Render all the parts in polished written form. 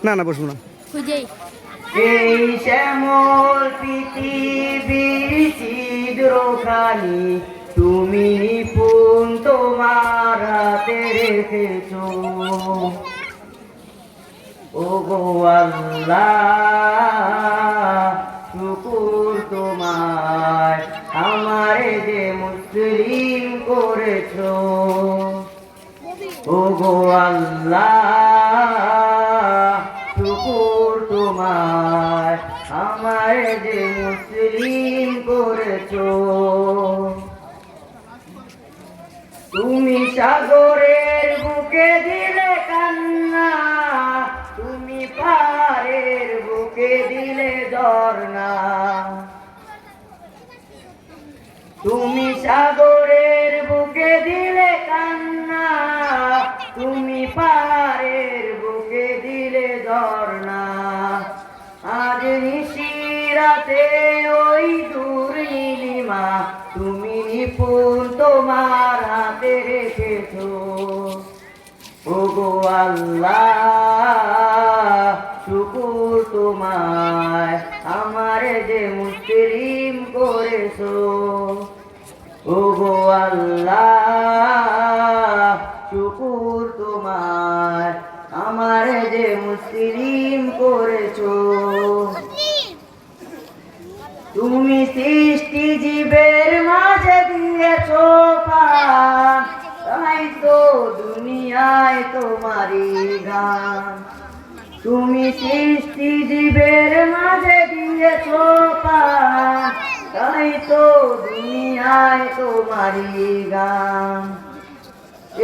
না না বসবো না। এই শ্যামল পৃথিবীর ছিদ্রখানি তুমি নিপুণ তোমার হাতে রেখেছো। ওগো আল্লাহ শুকুর তোমার আমারে যে মুসলিম করেছো। ওগো আল্লাহ শুকুর তোমার আমারে যে মুসলিম করেছো। তুমি সাগরের বুকে দিলে কান্না, তুমি পাহাড়ের বুকে দিলে ঝর্ণা। তুমি সাগরের বুকে দিলে কান্না, তুমি পাহাড়ের বুকে দিলে ঝর্ণা। আজ নিশিরাতে ওই দূর নীলিমা তুমি নিপুণ তোমার হাতে রেখেছো। ওগো আল্লাহ শুকুর তোমার আমারে যে মুসলিম করেছো। ওগো আল্লাহ শুকুর তোমার আমারে যে মুসলিম করেছো। তুমি সৃষ্টি জীবের মাঝে দিয়েছো প্রাণ, তাই তো দুনিয়ায় তোমারই গান। তুমি সৃষ্টি জীবের মাঝে দিয়েছো প্রাণ, তাই তো দুনিয়ায় তোমারই গান।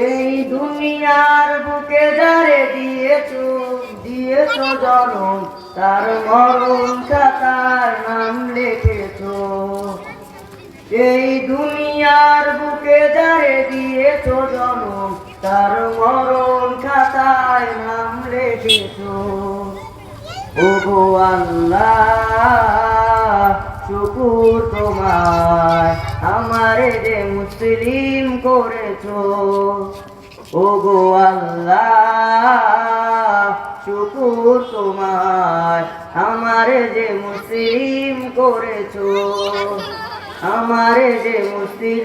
এই দুনিয়ার বুকে যারে দিয়েছো জনম, তার মরণ খাতার নাম লিখেছো। এই দুনিয়ার বুকে যারে দিয়েছো জনম, তার মরণ খাতায় নাম লিখেছো। ওগো আল্লাহ শুকুর তোমার আমারে যে মুসলিম করেছো। ওগো আল্লাহ শুকুর তোমার আমারে যে মুসলিম করেছো। আমারে যে মুসলিম